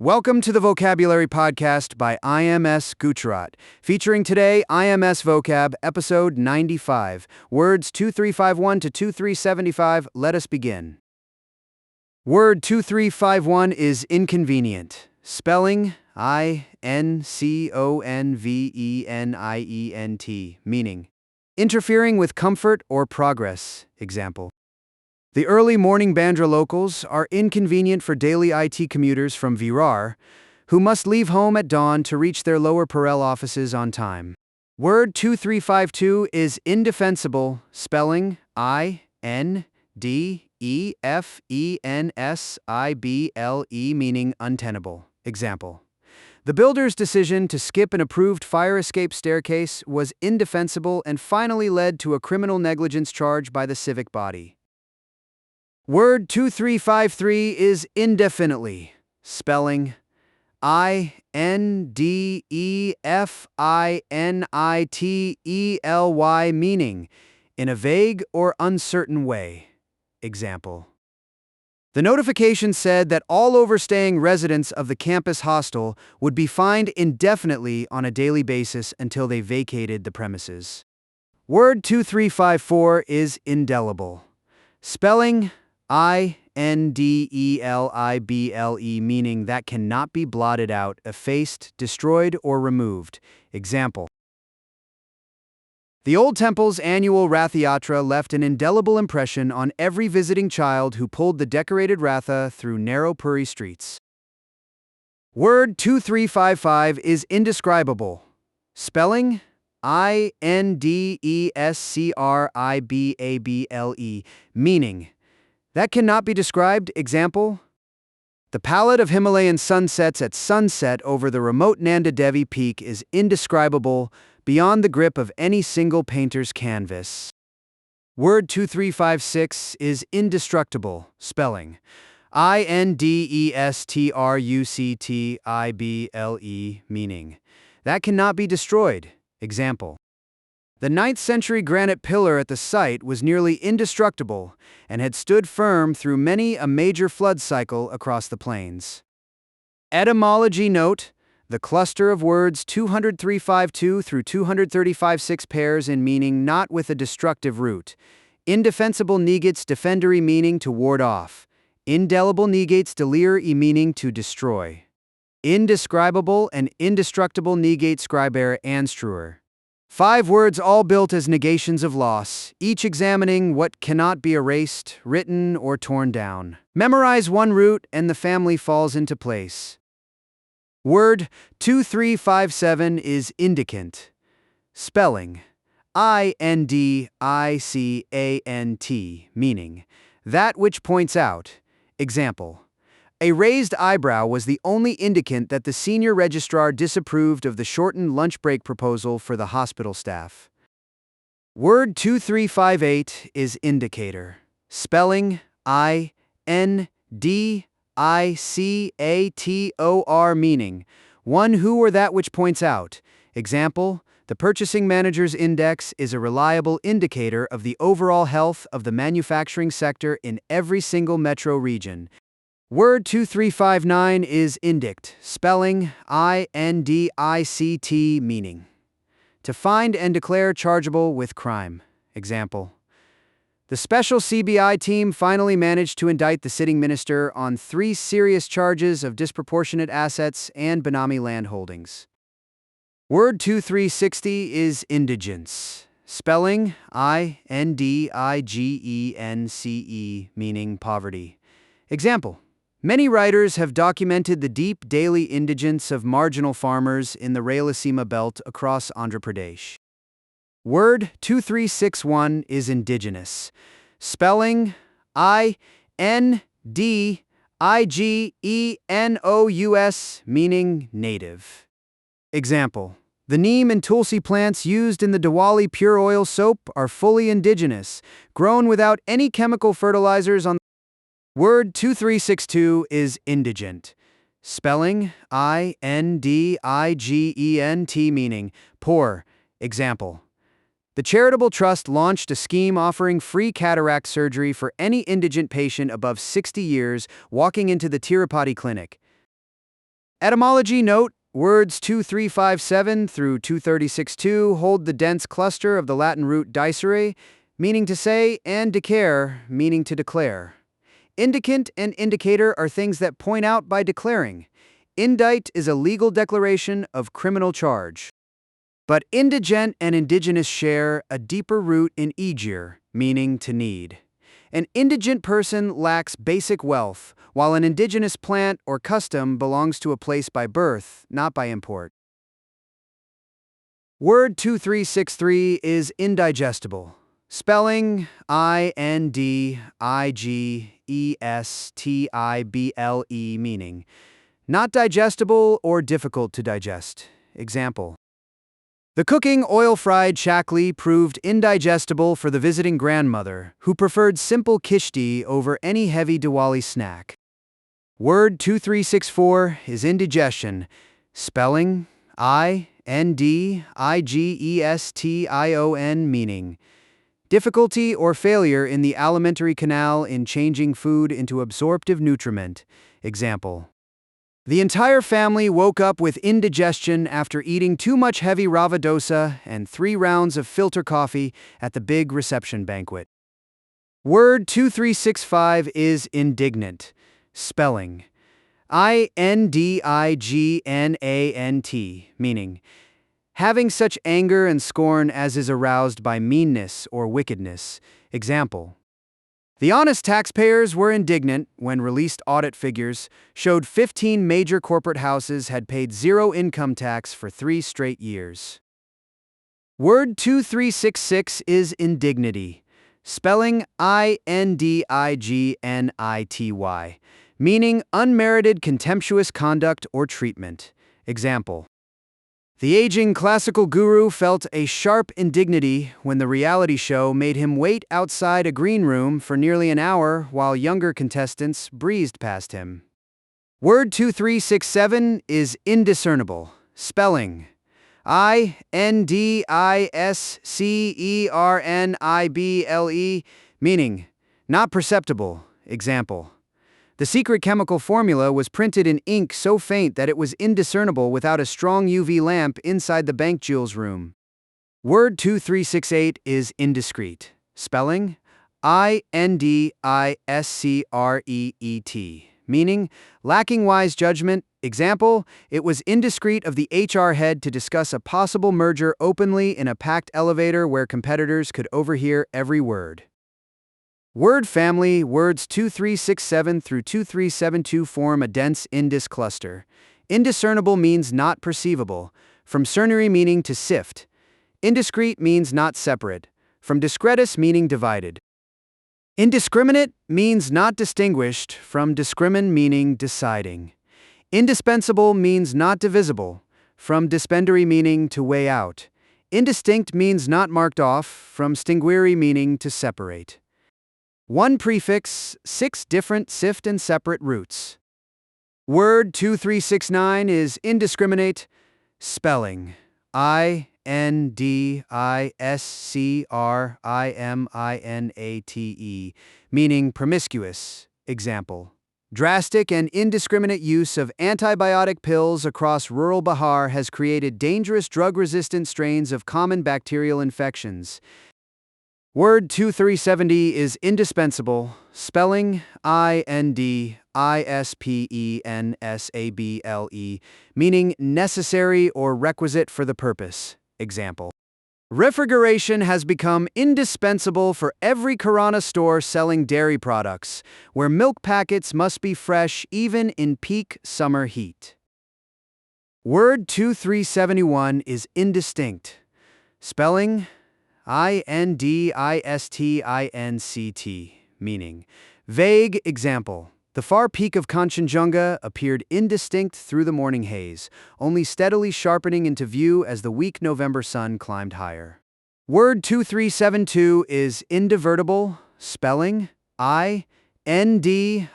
Welcome to the Vocabulary Podcast by IMS Gujarat, featuring today IMS Vocab, episode 95, words 2351 to 2375. Let us begin. Word 2351 is inconvenient. Spelling Inconvenient, meaning interfering with comfort or progress. Example: the early morning Bandra locals are inconvenient for daily IT commuters from Virar, who must leave home at dawn to reach their Lower Parel offices on time. Word 2352 is indefensible. Spelling Indefensible, meaning untenable. Example: the builder's decision to skip an approved fire escape staircase was indefensible and finally led to a criminal negligence charge by the civic body. Word 2353 is indefinitely. Spelling Indefenitely, meaning in a vague or uncertain way. Example: the notification said that all overstaying residents of the campus hostel would be fined indefinitely on a daily basis until they vacated the premises. Word 2354 is indelible. Spelling Indelible, meaning that cannot be blotted out, effaced, destroyed, or removed. Example: the old temple's annual Rath Yatra left an indelible impression on every visiting child who pulled the decorated Ratha through narrow Puri streets. Word 2355 is indescribable. Spelling Indescribable, meaning that cannot be described. Example: the palette of Himalayan sunsets at sunset over the remote Nanda Devi peak is indescribable, beyond the grip of any single painter's canvas. Word 2356 is indestructible. Spelling Indestructible, meaning that cannot be destroyed. Example: the 9th century granite pillar at the site was nearly indestructible and had stood firm through many a major flood cycle across the plains. Etymology note: the cluster of words 20352 through 235.6 pairs in meaning not with a destructive root. Indefensible negates defendere, meaning to ward off. Indelible negates delire, meaning to destroy. Indescribable and indestructible negate scribere anstruer. 5 words all built as negations of loss, each examining what cannot be erased, written, or torn down. Memorize one root and the family falls into place. Word 2357 is indicant. Spelling Indicant, meaning that which points out. Example: a raised eyebrow was the only indicant that the senior registrar disapproved of the shortened lunch break proposal for the hospital staff. Word 2358 is indicator. Spelling Indicator, meaning one who or that which points out. Example: the purchasing manager's index is a reliable indicator of the overall health of the manufacturing sector in every single metro region. Word 2359 is indict. Spelling Indict, meaning to find and declare chargeable with crime. Example: the special CBI team finally managed to indict the sitting minister on 3 serious charges of disproportionate assets and Benami land holdings. Word 2360 is indigence. Spelling Indigence, meaning poverty. Example: many writers have documented the deep daily indigence of marginal farmers in the Rayalaseema belt across Andhra Pradesh. Word 2361 is indigenous. Spelling Indigenous, meaning native. Example: the neem and tulsi plants used in the Diwali pure oil soap are fully indigenous, grown without any chemical fertilizers on. Word 2362 is indigent. Spelling Indigent, meaning poor. Example: the charitable trust launched a scheme offering free cataract surgery for any indigent patient above 60 years walking into the Tirupati clinic. Etymology note: words 2357 through 2362 hold the dense cluster of the Latin root dicere, meaning to say, and dicere, meaning to declare. Indicant and indicator are things that point out by declaring. Indict is a legal declaration of criminal charge. But indigent and indigenous share a deeper root in egir, meaning to need. An indigent person lacks basic wealth, while an indigenous plant or custom belongs to a place by birth, not by import. Word 2363 is indigestible. Spelling Indigestible, meaning not digestible or difficult to digest. Example: the cooking oil-fried chakli proved indigestible for the visiting grandmother, who preferred simple kishti over any heavy Diwali snack. Word 2364 is indigestion. Spelling Indigestion, meaning difficulty or failure in the alimentary canal in changing food into absorptive nutriment. Example: the entire family woke up with indigestion after eating too much heavy rava dosa and 3 rounds of filter coffee at the big reception banquet. Word 2365 is indignant. Spelling Indigent, meaning having such anger and scorn as is aroused by meanness or wickedness. Example: the honest taxpayers were indignant when released audit figures showed 15 major corporate houses had paid 0 income tax for 3 straight years. Word 2366 is indignity. Spelling Indigent, meaning unmerited contemptuous conduct or treatment. Example: the aging classical guru felt a sharp indignity when the reality show made him wait outside a green room for nearly an hour while younger contestants breezed past him. Word 2367 is indiscernible. Spelling Indiscernible, meaning not perceptible. Example: the secret chemical formula was printed in ink so faint that it was indiscernible without a strong UV lamp inside the bank jewels room. Word 2368 is indiscreet. Spelling Indiscreet, meaning lacking wise judgment. Example: it was indiscreet of the HR head to discuss a possible merger openly in a packed elevator where competitors could overhear every word. Word family: words 2367 through 2372 form a dense indis cluster. Indiscernible means not perceivable, from cernary meaning to sift. Indiscrete means not separate, from discretus meaning divided. Indiscriminate means not distinguished, from discrimin meaning deciding. Indispensable means not divisible, from dispendary meaning to weigh out. Indistinct means not marked off, from stinguere meaning to separate. One prefix, 6 different sift and separate roots. Word 2369 is indiscriminate. Spelling Indiscriminate, meaning promiscuous. Example: drastic and indiscriminate use of antibiotic pills across rural Bihar has created dangerous drug-resistant strains of common bacterial infections. Word 2370 is indispensable. Spelling Indispensable, meaning necessary or requisite for the purpose. Example: refrigeration has become indispensable for every Kirana store selling dairy products, where milk packets must be fresh even in peak summer heat. Word 2371 is indistinct. Spelling Indistinct, meaning vague. Example: the far peak of Kanchenjunga appeared indistinct through the morning haze, only steadily sharpening into view as the weak November sun climbed higher. Word 2372 is indivertible. Spelling Indivertible,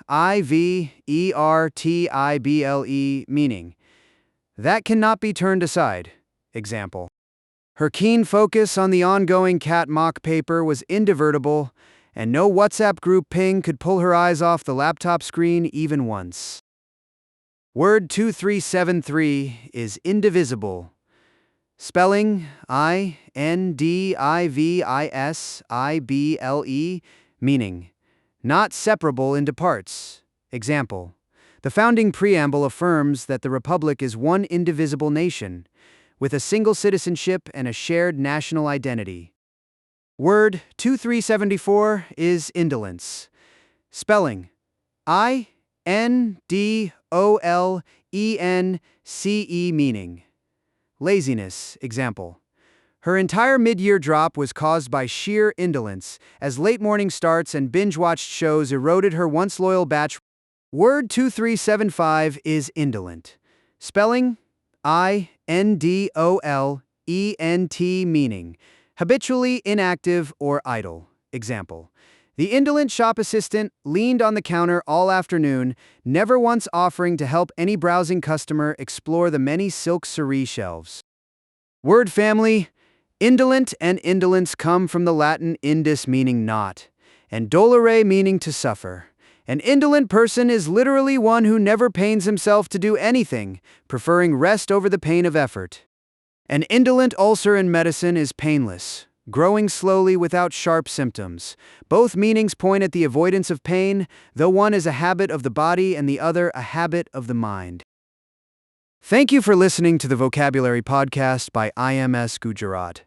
meaning that cannot be turned aside. Example: her keen focus on the ongoing cat mock paper was indivertible, and no WhatsApp group ping could pull her eyes off the laptop screen even once. Word 2373 is indivisible. Spelling Indivisibile, meaning not separable into parts. Example: the founding preamble affirms that the Republic is one indivisible nation, with a single citizenship and a shared national identity. Word 2374 is indolence. Spelling Indolence, meaning laziness. Example: her entire mid-year drop was caused by sheer indolence, as late morning starts and binge-watched shows eroded her once loyal batch. Word 2375 is indolent. Spelling Indolent, meaning habitually inactive or idle. Example: the indolent shop assistant leaned on the counter all afternoon, never once offering to help any browsing customer explore the many silk cerise shelves. Word family: indolent and indolence come from the Latin indus, meaning not, and dolere, meaning to suffer. An indolent person is literally one who never pains himself to do anything, preferring rest over the pain of effort. An indolent ulcer in medicine is painless, growing slowly without sharp symptoms. Both meanings point at the avoidance of pain, though one is a habit of the body and the other a habit of the mind. Thank you for listening to the Vocabulary Podcast by IMS Gujarat.